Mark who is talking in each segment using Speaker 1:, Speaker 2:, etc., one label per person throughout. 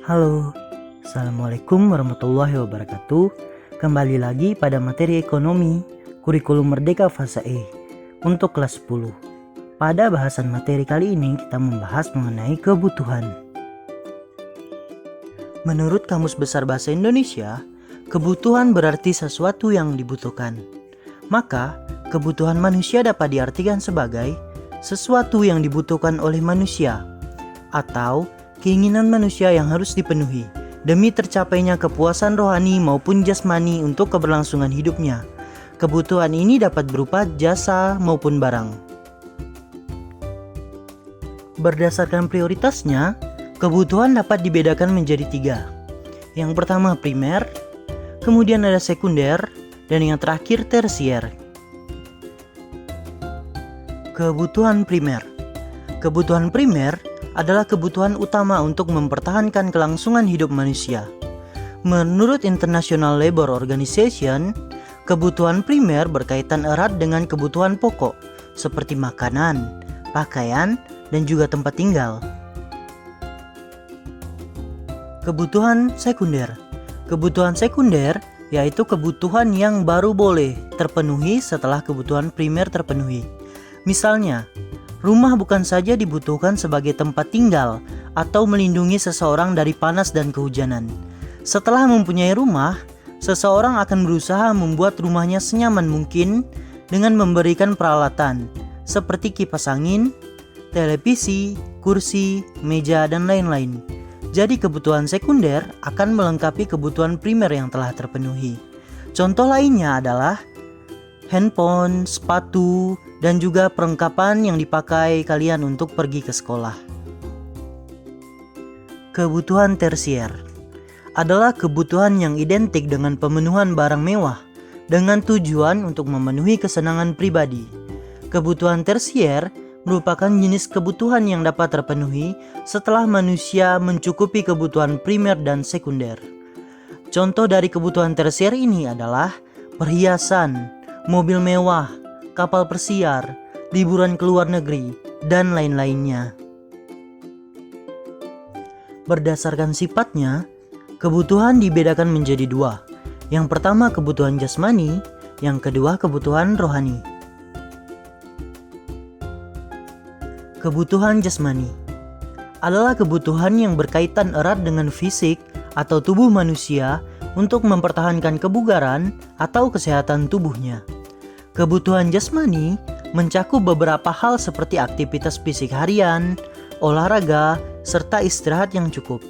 Speaker 1: Halo, Assalamualaikum warahmatullahi wabarakatuh. Kembali lagi pada materi ekonomi, kurikulum Merdeka fase E untuk kelas 10. Pada bahasan materi kali ini kita membahas mengenai kebutuhan. Menurut Kamus Besar Bahasa Indonesia, kebutuhan berarti sesuatu yang dibutuhkan. Maka, kebutuhan manusia dapat diartikan sebagai sesuatu yang dibutuhkan oleh manusia atau keinginan manusia yang harus dipenuhi demi tercapainya kepuasan rohani maupun jasmani untuk keberlangsungan hidupnya. Kebutuhan ini dapat berupa jasa maupun barang. Berdasarkan prioritasnya, kebutuhan dapat dibedakan menjadi 3. Yang pertama primer, kemudian ada sekunder, dan yang terakhir tersier. Kebutuhan primer. Kebutuhan primer adalah kebutuhan utama untuk mempertahankan kelangsungan hidup manusia. Menurut International Labour Organization, kebutuhan primer berkaitan erat dengan kebutuhan pokok seperti makanan, pakaian, dan juga tempat tinggal. Kebutuhan sekunder. Kebutuhan sekunder yaitu kebutuhan yang baru boleh terpenuhi setelah kebutuhan primer terpenuhi. Misalnya, rumah bukan saja dibutuhkan sebagai tempat tinggal atau melindungi seseorang dari panas dan kehujanan. Setelah mempunyai rumah, seseorang akan berusaha membuat rumahnya senyaman mungkin dengan memberikan peralatan seperti kipas angin, televisi, kursi, meja, dan lain-lain. Jadi kebutuhan sekunder akan melengkapi kebutuhan primer yang telah terpenuhi. Contoh lainnya adalah handphone, sepatu, dan juga perlengkapan yang dipakai kalian untuk pergi ke sekolah. Kebutuhan tersier adalah kebutuhan yang identik dengan pemenuhan barang mewah dengan tujuan untuk memenuhi kesenangan pribadi. Kebutuhan tersier merupakan jenis kebutuhan yang dapat terpenuhi setelah manusia mencukupi kebutuhan primer dan sekunder. Contoh dari kebutuhan tersier ini adalah perhiasan, mobil mewah, kapal persiar, liburan ke luar negeri, dan lain-lainnya. Berdasarkan sifatnya, kebutuhan dibedakan menjadi 2. Yang pertama kebutuhan jasmani, yang kedua kebutuhan rohani. Kebutuhan jasmani adalah kebutuhan yang berkaitan erat dengan fisik atau tubuh manusia untuk mempertahankan kebugaran atau kesehatan tubuhnya. Kebutuhan jasmani mencakup beberapa hal seperti aktivitas fisik harian, olahraga, serta istirahat yang cukup.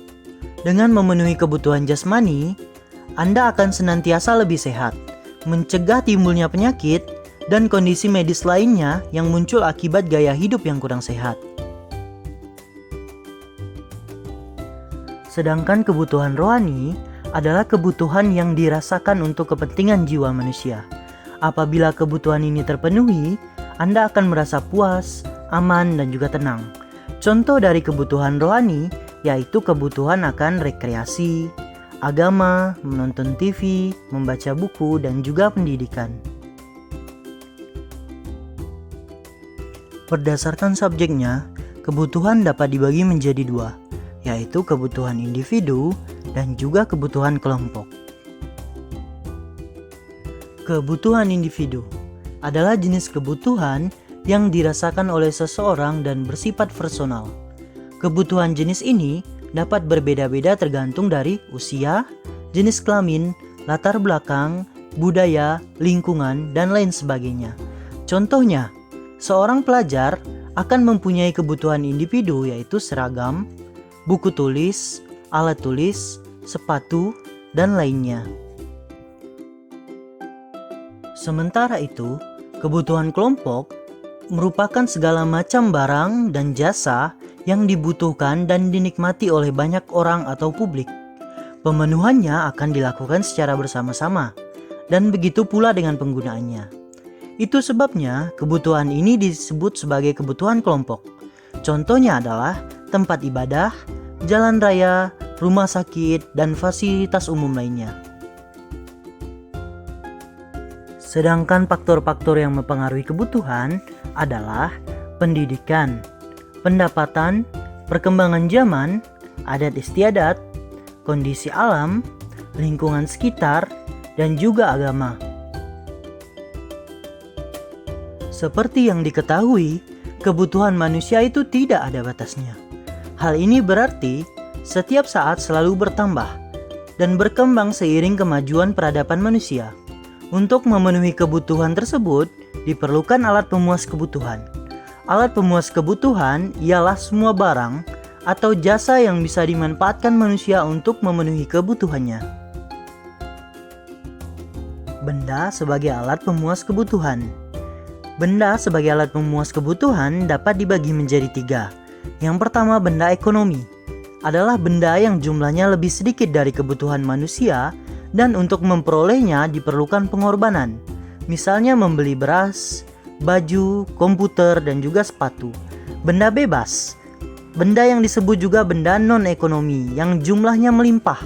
Speaker 1: Dengan memenuhi kebutuhan jasmani, Anda akan senantiasa lebih sehat, mencegah timbulnya penyakit, dan kondisi medis lainnya yang muncul akibat gaya hidup yang kurang sehat. Sedangkan kebutuhan rohani adalah kebutuhan yang dirasakan untuk kepentingan jiwa manusia. Apabila kebutuhan ini terpenuhi, Anda akan merasa puas, aman, dan juga tenang. Contoh dari kebutuhan rohani yaitu kebutuhan akan rekreasi, agama, menonton TV, membaca buku, dan juga pendidikan. Berdasarkan subjeknya, kebutuhan dapat dibagi menjadi 2, yaitu kebutuhan individu dan juga kebutuhan kelompok. Kebutuhan individu adalah jenis kebutuhan yang dirasakan oleh seseorang dan bersifat personal. Kebutuhan jenis ini dapat berbeda-beda tergantung dari usia, jenis kelamin, latar belakang, budaya, lingkungan, dan lain sebagainya. Contohnya, seorang pelajar akan mempunyai kebutuhan individu yaitu seragam, buku tulis, alat tulis, sepatu, dan lainnya. Sementara itu, kebutuhan kelompok merupakan segala macam barang dan jasa yang dibutuhkan dan dinikmati oleh banyak orang atau publik. Pemenuhannya akan dilakukan secara bersama-sama, dan begitu pula dengan penggunaannya. Itu sebabnya kebutuhan ini disebut sebagai kebutuhan kelompok. Contohnya adalah tempat ibadah, jalan raya, rumah sakit, dan fasilitas umum lainnya. Sedangkan faktor-faktor yang mempengaruhi kebutuhan adalah pendidikan, pendapatan, perkembangan zaman, adat istiadat, kondisi alam, lingkungan sekitar, dan juga agama. Seperti yang diketahui, kebutuhan manusia itu tidak ada batasnya. Hal ini berarti setiap saat selalu bertambah dan berkembang seiring kemajuan peradaban manusia. Untuk memenuhi kebutuhan tersebut, diperlukan alat pemuas kebutuhan. Alat pemuas kebutuhan ialah semua barang atau jasa yang bisa dimanfaatkan manusia untuk memenuhi kebutuhannya. Benda sebagai alat pemuas kebutuhan. Benda sebagai alat pemuas kebutuhan dapat dibagi menjadi 3. Yang pertama, benda ekonomi. Adalah benda yang jumlahnya lebih sedikit dari kebutuhan manusia dan untuk memperolehnya diperlukan pengorbanan. Misalnya membeli beras, baju, komputer, dan juga sepatu. Benda bebas. Benda yang disebut juga benda non-ekonomi yang jumlahnya melimpah,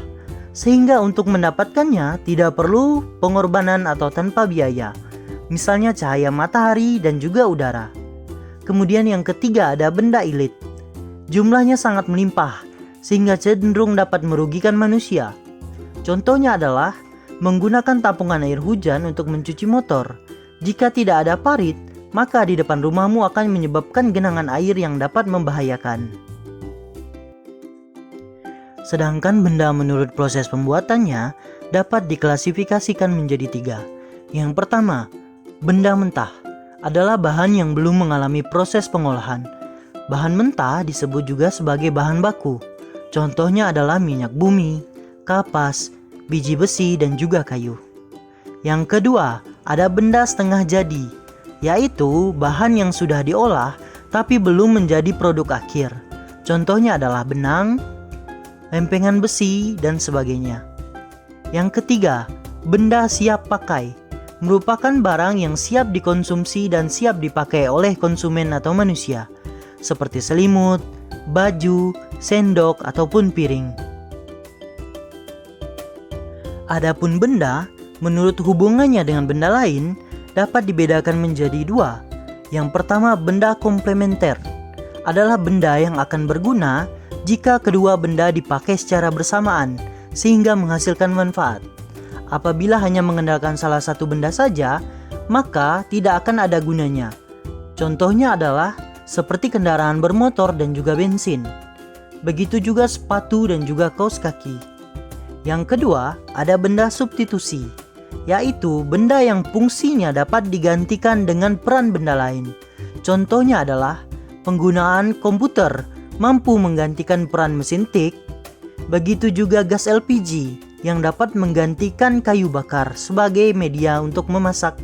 Speaker 1: sehingga untuk mendapatkannya tidak perlu pengorbanan atau tanpa biaya. Misalnya cahaya matahari dan juga udara. Kemudian yang ketiga ada benda ilit. Jumlahnya sangat melimpah, sehingga cenderung dapat merugikan manusia. Contohnya adalah menggunakan tampungan air hujan untuk mencuci motor. Jika tidak ada parit, maka di depan rumahmu akan menyebabkan genangan air yang dapat membahayakan. Sedangkan benda menurut proses pembuatannya dapat diklasifikasikan menjadi 3. Yang pertama, benda mentah adalah bahan yang belum mengalami proses pengolahan. Bahan mentah disebut juga sebagai bahan baku. Contohnya adalah minyak bumi, kapas, biji besi, dan juga kayu. Yang kedua, ada benda setengah jadi, yaitu bahan yang sudah diolah tapi belum menjadi produk akhir. Contohnya adalah benang, lempengan besi, dan sebagainya. Yang ketiga, benda siap pakai. Merupakan barang yang siap dikonsumsi dan siap dipakai oleh konsumen atau manusia, seperti selimut, baju, sendok, ataupun piring. Adapun benda, menurut hubungannya dengan benda lain, dapat dibedakan menjadi 2. Yang pertama, benda komplementer. Adalah benda yang akan berguna jika kedua benda dipakai secara bersamaan, sehingga menghasilkan manfaat. Apabila hanya mengandalkan salah satu benda saja, maka tidak akan ada gunanya. Contohnya adalah seperti kendaraan bermotor dan juga bensin. Begitu juga sepatu dan juga kaos kaki. Yang kedua, ada benda substitusi, yaitu benda yang fungsinya dapat digantikan dengan peran benda lain. Contohnya adalah penggunaan komputer mampu menggantikan peran mesin tik. Begitu juga gas LPG yang dapat menggantikan kayu bakar sebagai media untuk memasak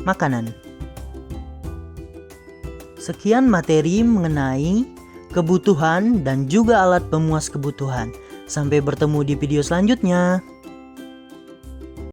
Speaker 1: makanan. Sekian materi mengenai kebutuhan dan juga alat pemuas kebutuhan. Sampai bertemu di video selanjutnya.